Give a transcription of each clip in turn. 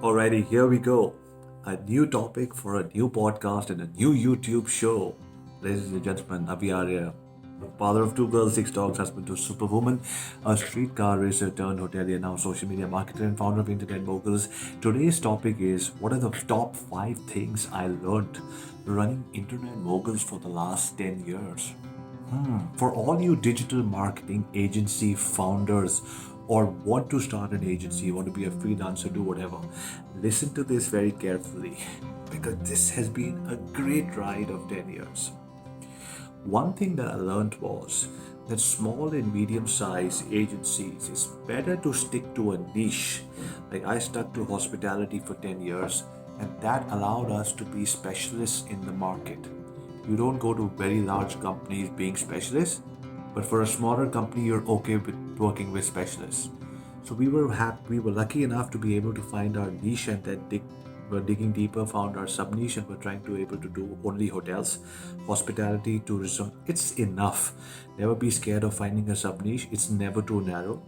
Alrighty, here we go. A new topic for a new podcast and a new YouTube show. Ladies and gentlemen, Avi Arya, father of two girls, six dogs, husband to superwoman, a streetcar racer turned hotelier, now social media marketer and founder of Internet Moguls. Today's topic is what are the top 5 things I learned running Internet Moguls for the last 10 years? For all you digital marketing agency founders or want to start an agency, want to be a freelancer, do whatever, listen to this very carefully because this has been a great ride of 10 years. One thing that I learned was that small and medium sized agencies is better to stick to a niche. Like I stuck to hospitality for 10 years, and that allowed us to be specialists in the market. You don't go to very large companies being specialists, but for a smaller company, you're okay with working with specialists. So we were lucky enough to be able to find our niche and then we're digging deeper, found our sub niche, and we're trying to able to do only hotels, hospitality, tourism. It's enough. Never be scared of finding a sub niche. It's never too narrow.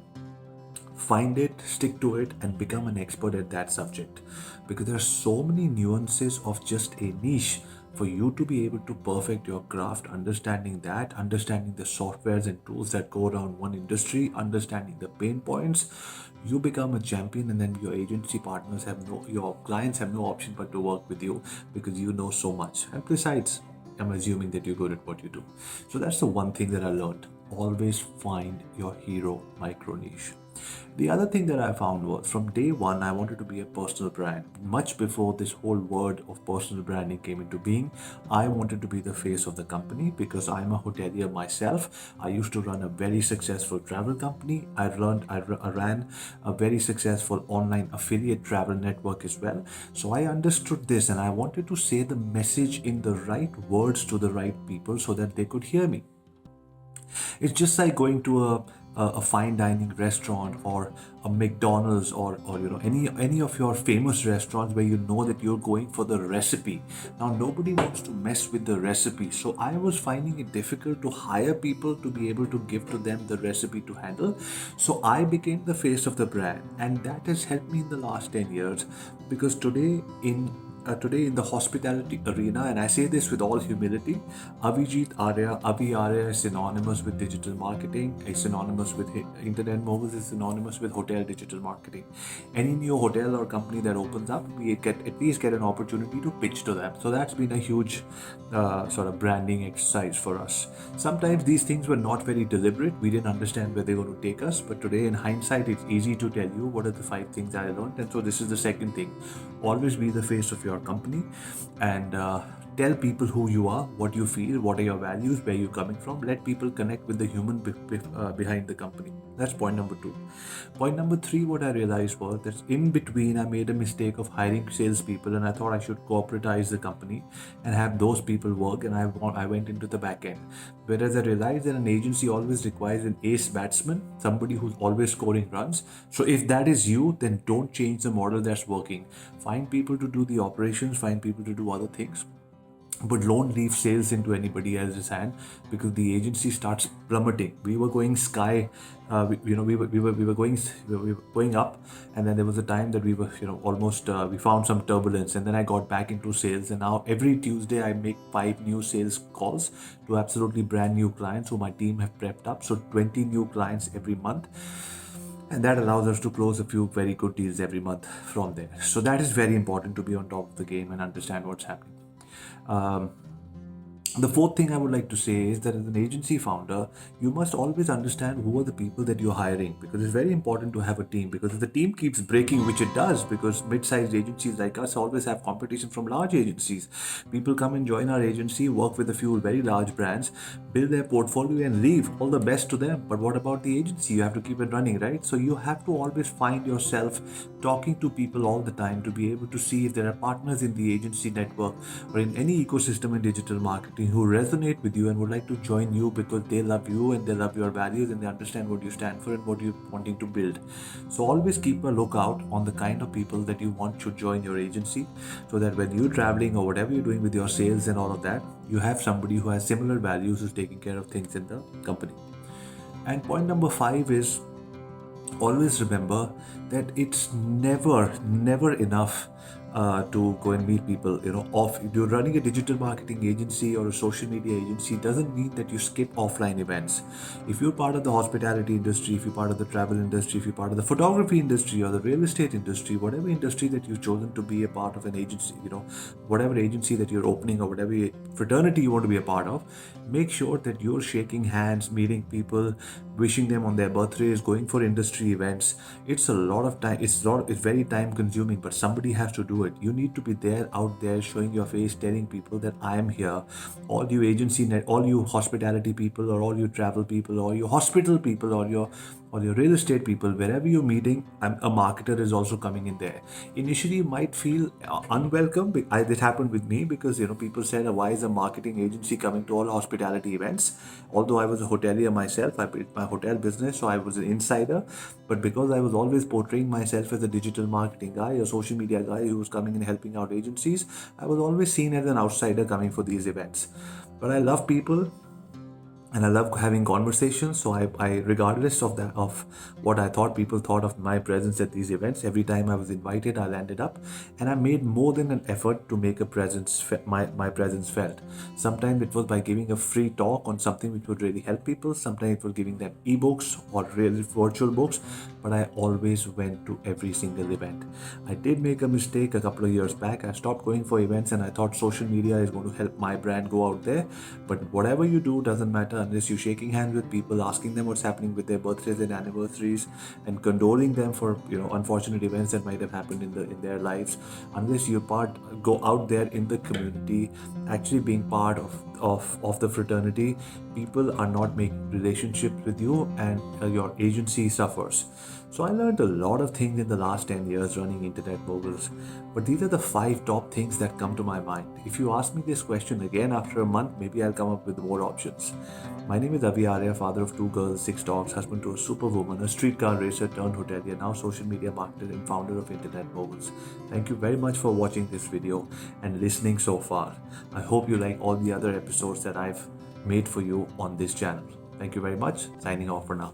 Find it, stick to it, and become an expert at that subject. Because there are so many nuances of just a niche for you to be able to perfect your craft, understanding that, understanding the softwares and tools that go around one industry, understanding the pain points, you become a champion, and then your agency partners have no, your clients have no option but to work with you because you know so much. And besides, I'm assuming that you're good at what you do. So that's the one thing that I learned. Always find your hero micro niche. The other thing that I found was from day one, I wanted to be a personal brand. Much before this whole word of personal branding came into being, I wanted to be the face of the company because I'm a hotelier myself. I used to run a very successful travel company. I ran a very successful online affiliate travel network as well. So I understood this and I wanted to say the message in the right words to the right people so that they could hear me. It's just like going to a fine dining restaurant or a McDonald's or any of your famous restaurants where you know that you're going for the recipe. Now nobody wants to mess with the recipe, so I was finding it difficult to hire people to be able to give to them the recipe to handle. So I became the face of the brand, and that has helped me in the last 10 years because today in the hospitality arena, and I say this with all humility, Avi Arya is synonymous with digital marketing, is synonymous with internet moguls, is synonymous with hotel digital marketing. Any new hotel or company that opens up, we get at least get an opportunity to pitch to them. So that's been a huge sort of branding exercise for us. Sometimes these things were not very deliberate. We didn't understand where they were going to take us, but today in hindsight, it's easy to tell you what are the 5 things I learned. And so this is the second thing. Always be the face of your company and tell people who you are, what you feel, what are your values, where you're coming from. Let people connect with the human behind the company. That's point number 2. Point number 3, what I realized was that in between I made a mistake of hiring salespeople, and I thought I should corporatize the company and have those people work, and I went into the back end. Whereas I realized that an agency always requires an ace batsman, somebody who's always scoring runs. So if that is you, then don't change the model that's working. Find people to do the operations, find people to do other things, but don't leave sales into anybody else's hand because the agency starts plummeting. We were going sky, we were going up, and then there was a time that we were almost we found some turbulence, and then I got back into sales, and now every Tuesday I make 5 new sales calls to absolutely brand new clients who my team have prepped up. So 20 new clients every month, and that allows us to close a few very good deals every month from there. So that is very important to be on top of the game and understand what's happening. Um, the fourth thing I would like to say is that as an agency founder, you must always understand who are the people that you're hiring because it's very important to have a team. Because if the team keeps breaking, which it does, because mid-sized agencies like us always have competition from large agencies. People come and join our agency, work with a few very large brands, build their portfolio and leave. All the best to them. But what about the agency? You have to keep it running, right? So you have to always find yourself talking to people all the time to be able to see if there are partners in the agency network or in any ecosystem in digital marketing who resonate with you and would like to join you because they love you and they love your values and they understand what you stand for and what you're wanting to build. So always keep a lookout on the kind of people that you want to join your agency so that when you're traveling or whatever you're doing with your sales and all of that, you have somebody who has similar values who's taking care of things in the company. And point number 5 is always remember that it's never enough to go and meet people. Off if you're running a digital marketing agency or a social media agency, doesn't mean that you skip offline events. If you're part of the hospitality industry, if you're part of the travel industry, if you're part of the photography industry or the real estate industry, whatever industry that you've chosen to be a part of an agency, whatever agency that you're opening or whatever fraternity you want to be a part of, make sure that you're shaking hands, meeting people, wishing them on their birthdays, going for industry events. It's a lot of time. It's very time consuming, but somebody has to do it. You need to be there, out there, showing your face, telling people that I am here. All you all you hospitality people, or all you travel people, or your hospital people, or your real estate people, wherever you're meeting, a marketer is also coming in there. Initially, you might feel unwelcome. This happened with me because people said, "Why is a marketing agency coming to all hospitality events?" Although I was a hotelier myself, I built my hotel business, so I was an insider. But because I was always portraying myself as a digital marketing guy, a social media guy who was coming and helping out agencies, I was always seen as an outsider coming for these events. But I love people and I love having conversations. So I regardless of what I thought people thought of my presence at these events, every time I was invited, I landed up, and I made more than an effort to make a my presence felt. Sometimes it was by giving a free talk on something which would really help people. Sometimes it was giving them ebooks or really virtual books. But I always went to every single event. I did make a mistake a couple of years back. I stopped going for events and I thought social media is going to help my brand go out there. But whatever you do doesn't matter unless you're shaking hands with people, asking them what's happening with their birthdays and anniversaries, and condoling them for unfortunate events that might have happened in their lives. Unless you go out there in the community, actually being part of the fraternity, people are not making relationships with you, and your agency suffers. So I learned a lot of things in the last 10 years running Internet Moguls, but these are the 5 top things that come to my mind. If you ask me this question again after a month, maybe I'll come up with more options. My name is Avi Arya, father of 2 girls, 6 dogs, husband to a superwoman, a streetcar racer turned hotelier, now social media marketer and founder of Internet Moguls. Thank you very much for watching this video and listening so far. I hope you like all the other episodes that I've made for you on this channel. Thank you very much. Signing off for now.